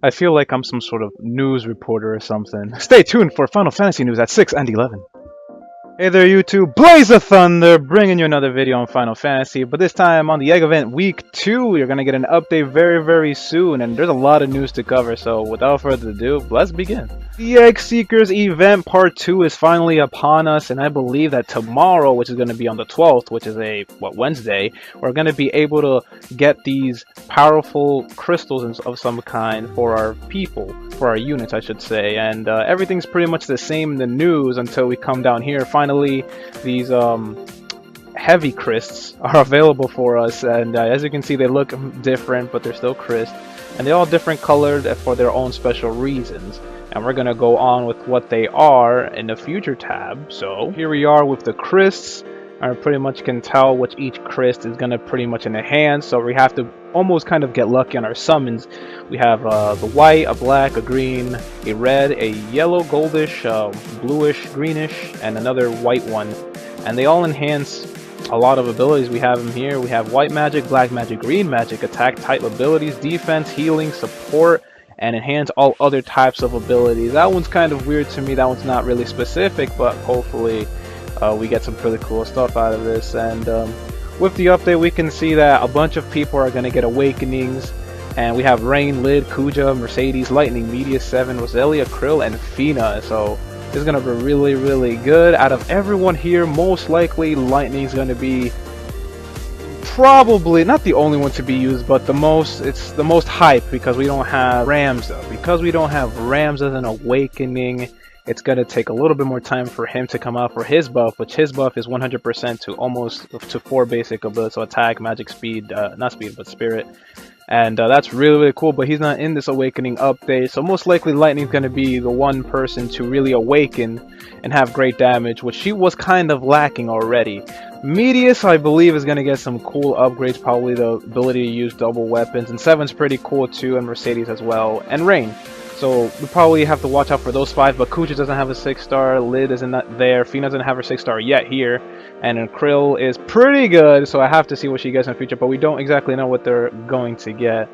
I feel like I'm some sort of news reporter or something. Stay tuned for Final Fantasy news at 6 and 11. Hey there YouTube, Blazeathunder, bringing you another video on Final Fantasy, but this time on the Egg Event Week 2, you're gonna get an update very soon, and there's a lot of news to cover, so without further ado, let's begin. The Egg Seekers event part 2 is finally upon us, and I believe that tomorrow, which is going to be on the 12th, which is Wednesday, we're going to be able to get these powerful crystals of some kind for our people, for our units I should say, and everything's pretty much the same in the news until we come down here. Finally, these heavy crysts are available for us, and as you can see they look different, but they're still crysts, and they're all different colored for their own special reasons. And we're gonna go on with what they are in the future tab. So here we are with the crysts. I pretty much can tell which each cryst is gonna pretty much enhance. So we have to almost kind of get lucky on our summons. We have the white, a black, a green, a red, a yellow, goldish, bluish, greenish, and another white one. And they all enhance a lot of abilities. We have them here. We have white magic, black magic, green magic, attack type abilities, defense, healing, support, and enhance all other types of abilities. That one's kind of weird to me. That one's not really specific, but hopefully we get some pretty cool stuff out of this. And with the update, we can see that a bunch of people are going to get awakenings. And we have Rain, Lid, Kuja, Mercedes, Lightning, Media 7, Roselia, Krill, and Fina. So this is going to be really good. Out of everyone here, most likely Lightning is going to be probably not the only one to be used, but it's the most hype, because we don't have Rams though. Because we don't have Rams as an awakening, it's gonna take a little bit more time for him to come out for his buff, which his buff is 100% to almost to 4 basic abilities, so attack, magic, speed, not speed but spirit. And that's really cool, but he's not in this awakening update, so most likely Lightning's going to be the one person to really awaken and have great damage, which she was kind of lacking already. Medius, I believe, is going to get some cool upgrades, probably the ability to use double weapons, and 7's pretty cool too, and Mercedes as well, and Rain. So we probably have to watch out for those 5, but Kuja doesn't have a 6-star, Lid isn't there, Fina doesn't have her 6-star yet here, and then Krill is pretty good, so I have to see what she gets in the future, but we don't exactly know what they're going to get.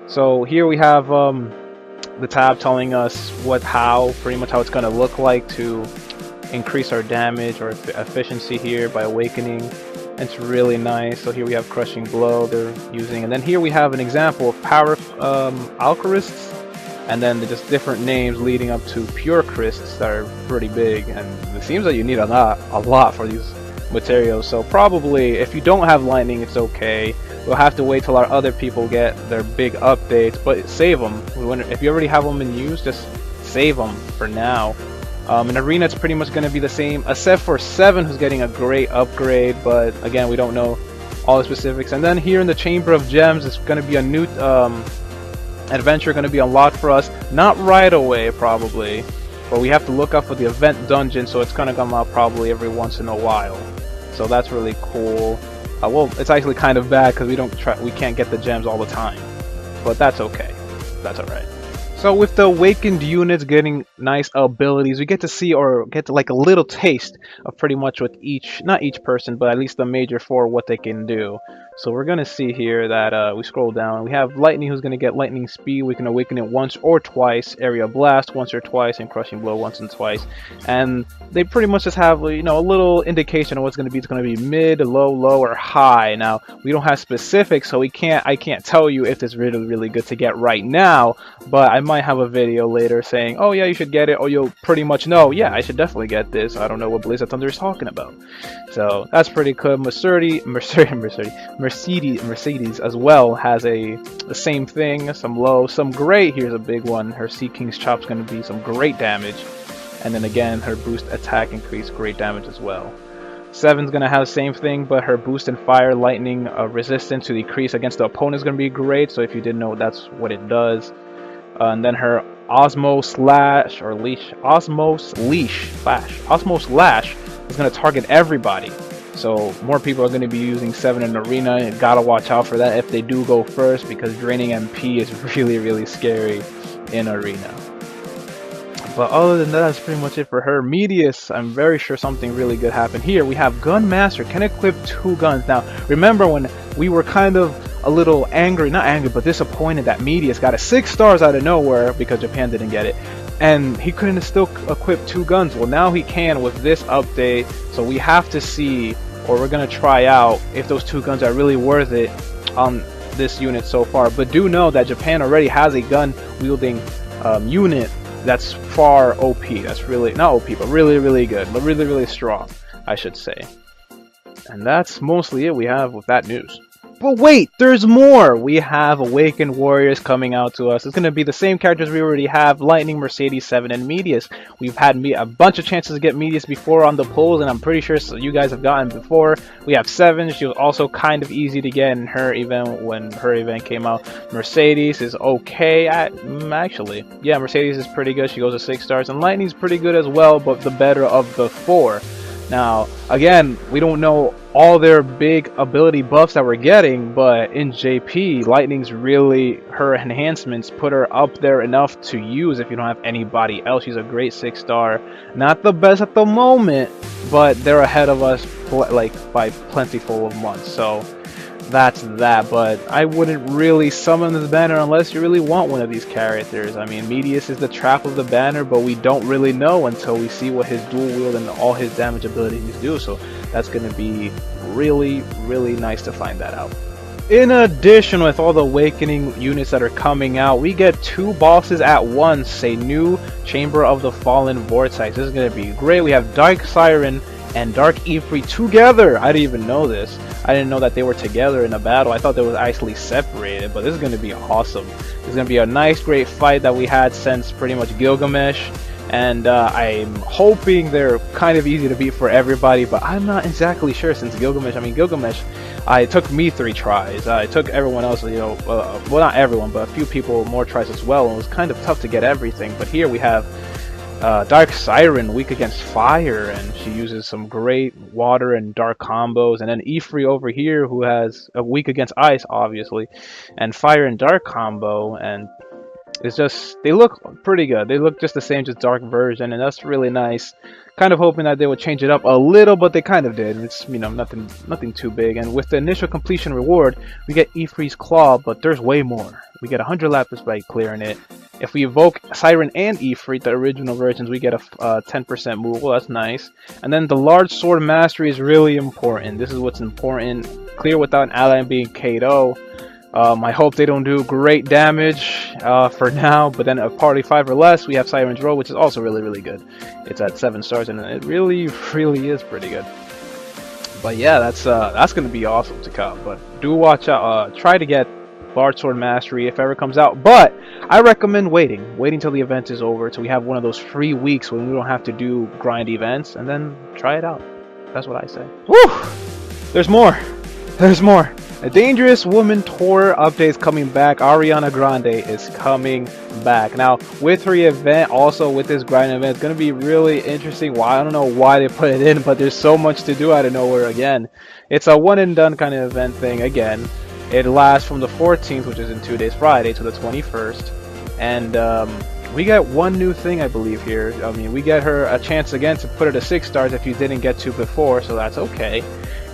So here we have the tab telling us pretty much how it's going to look like to increase our damage or efficiency here by awakening. It's really nice. So here we have Crushing Blow they're using, and then here we have an example of Power Alchemists. And then just different names leading up to pure crysts that are pretty big, and it seems that you need a lot for these materials. So probably if you don't have Lightning, it's okay. We'll have to wait till our other people get their big updates, but save them. If you already have them in use, just save them for now. In Arena, it's pretty much going to be the same, except for 7, who's getting a great upgrade, but again, we don't know all the specifics. And then here in the Chamber of Gems, it's going to be a new adventure going to be unlocked for us, not right away probably, but we have to look out for the event dungeon, so it's going to come out probably every once in a while, so that's really cool. Well, it's actually kind of bad because we can't get the gems all the time, but that's okay, that's alright. So with the awakened units getting nice abilities, we get to see or get to like a little taste of pretty much what not each person, but at least the major 4 what they can do. So we're going to see here that we scroll down. We have Lightning, who's going to get Lightning Speed. We can awaken it once or twice. Area Blast once or twice. And Crushing Blow once and twice. And they pretty much just have, you know, a little indication of what's going to be. It's going to be mid, low, or high. Now, we don't have specifics, so I can't tell you if it's really good to get right now. But I might have a video later saying, oh yeah, you should get it. Or you'll pretty much know, yeah, I should definitely get this. I don't know what Blazeathunder is talking about. So that's pretty good. Mercedes as well has the same thing, some low, some great. Here's a big one. Her Sea King's Chop's going to be some great damage, and then again her boost attack increase, great damage as well. 7's going to have the same thing, but her boost and fire lightning resistance to decrease against the opponent is going to be great, so if you didn't know, that's what it does. And then her Osmos Lash is going to target everybody. So more people are going to be using 7 in Arena, and gotta watch out for that if they do go first, because draining MP is really scary in Arena. But other than that, that's pretty much it for her. Medius, I'm very sure something really good happened. Here we have Gun Master, can equip 2 guns. Now remember when we were kind of a little angry, not angry, but disappointed that Medius got a 6 stars out of nowhere because Japan didn't get it. And he couldn't still equip 2 guns. Well, now he can with this update. So we have to see, or we're going to try out if those 2 guns are really worth it on this unit so far. But do know that Japan already has a gun wielding unit that's far OP. That's really, not OP, but really, really good. But really, really strong, I should say. And that's mostly it we have with that news. But wait, there's more! We have Awakened Warriors coming out to us. It's going to be the same characters we already have, Lightning, Mercedes, 7, and Medius. We've had a bunch of chances to get Medius before on the polls, and I'm pretty sure you guys have gotten before. We have 7, she was also kind of easy to get in her event when her event came out. Mercedes is okay, actually. Yeah, Mercedes is pretty good, she goes to 6 stars, and Lightning's pretty good as well, but the better of the 4. Now, again, we don't know all their big ability buffs that we're getting, but in JP, Lightning's really, her enhancements put her up there enough to use if you don't have anybody else. She's a great 6 star. Not the best at the moment, but they're ahead of us like by plentiful of months. So that's that, but I wouldn't really summon this banner unless you really want one of these characters. I mean, Medius is the trap of the banner, but we don't really know until we see what his dual wield and all his damage abilities do, so that's going to be really, really nice to find that out. In addition, with all the Awakening units that are coming out, we get 2 bosses at once, a new Chamber of the Fallen Vortex. This is going to be great. We have Dark Siren and Dark Ifrit together. I didn't even know this. I didn't know that they were together in a battle. I thought they was actually separated, but this is going to be awesome. It's going to be a nice, great fight that we had since pretty much Gilgamesh, and I'm hoping they're kind of easy to beat for everybody, but I'm not exactly sure since Gilgamesh. I mean, Gilgamesh, it took me 3 tries. It took everyone else, you know, well, not everyone, but a few people more tries as well, and it was kind of tough to get everything. But here we have Dark Siren, weak against fire, and she uses some great water and dark combos, and then Ifrit over here, who has a weak against ice, obviously, and fire and dark combo, and it's just, they look pretty good. They look just the same, just dark version, and that's really nice. Kind of hoping that they would change it up a little, but they kind of did. It's, you know, nothing too big. And with the initial completion reward, we get Ifrit's Claw, but there's way more. We get 100 lapis by clearing it. If we evoke Siren and Ifrit, the original versions, we get a 10% move. Well, that's nice. And then the large sword mastery is really important. This is what's important. Clear without an ally being KO. I hope they don't do great damage for now, but then at party 5 or less, we have Siren's Row, which is also really, really good. It's at 7 stars, and it really, really is pretty good. But yeah, that's going to be awesome to come. But do watch out. Try to get Large Sword Mastery if ever comes out, but I recommend waiting till the event is over, till we have one of those free weeks when we don't have to do grind events, and then try it out. That's what I say. Woo! There's more. There's more. A Dangerous Woman tour update is coming back. Ariana Grande is coming back. Now, with her event, also with this grind event, it's going to be really interesting. Well, I don't know why they put it in, but there's so much to do out of nowhere again. It's a one and done kind of event thing again. It lasts from the 14th, which is in 2 days, Friday, to the 21st. And we get one new thing, I believe, here. I mean, we get her a chance again to put her to 6 stars if you didn't get to before, so that's okay.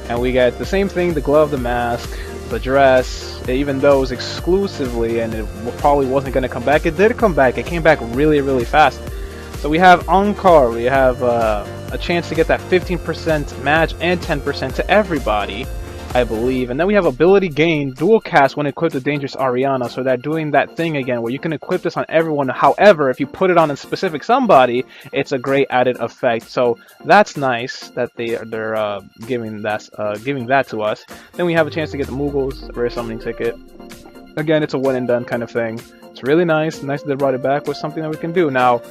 And we get the same thing, the glove, the mask, the dress, even though it was exclusively and it probably wasn't going to come back. It did come back. It came back really, really fast. So we have Encore. We have a chance to get that 15% match and 10% to everybody, I believe. And then we have ability gain, dual cast when equipped with Dangerous Ariana, so that doing that thing again where you can equip this on everyone. However, if you put it on a specific somebody, it's a great added effect. So that's nice that they're giving that to us. Then we have a chance to get the Mughals, rare summoning ticket. Again, it's a one and done kind of thing. It's really nice that they brought it back with something that we can do. Now,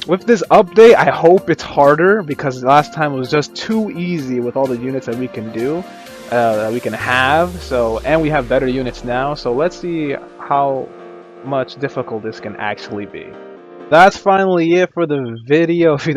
with this update, I hope it's harder, because last time it was just too easy with all the units that we can do. That we can have, and we have better units now, so let's see how much difficult this can actually be. That's finally it for the video. If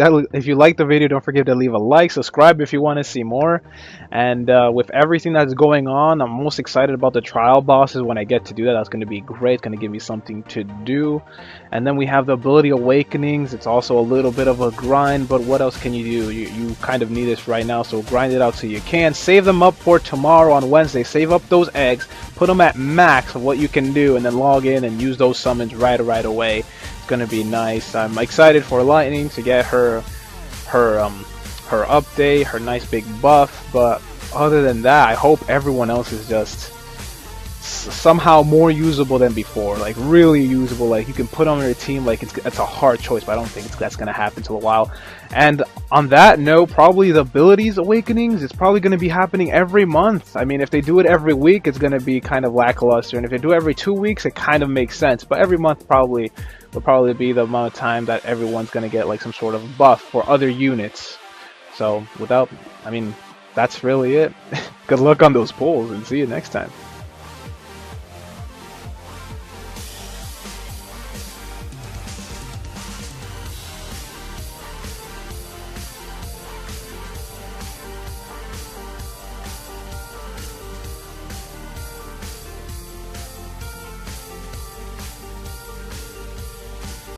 you like the video, don't forget to leave a like, subscribe if you want to see more. And with everything that's going on, I'm most excited about the trial bosses when I get to do that. That's going to be great. It's going to give me something to do. And then we have the ability awakenings. It's also a little bit of a grind, but what else can you do? You kind of need this right now, so grind it out so you can. Save them up for tomorrow on Wednesday. Save up those eggs, put them at max of what you can do, and then log in and use those summons right away. Gonna be nice. I'm excited for Lightning to get her update, her nice big buff, but other than that, I hope everyone else is just somehow more usable than before, like really usable. Like you can put on your team. Like it's a hard choice, but I don't think that's gonna happen till a while. And on that note, probably the abilities awakenings, it's probably gonna be happening every month. I mean, if they do it every week, it's gonna be kind of lackluster, and if they do it every 2 weeks, it kind of makes sense. But every month will probably be the amount of time that everyone's gonna get like some sort of buff for other units. So I mean, that's really it. Good luck on those polls, and see you next time.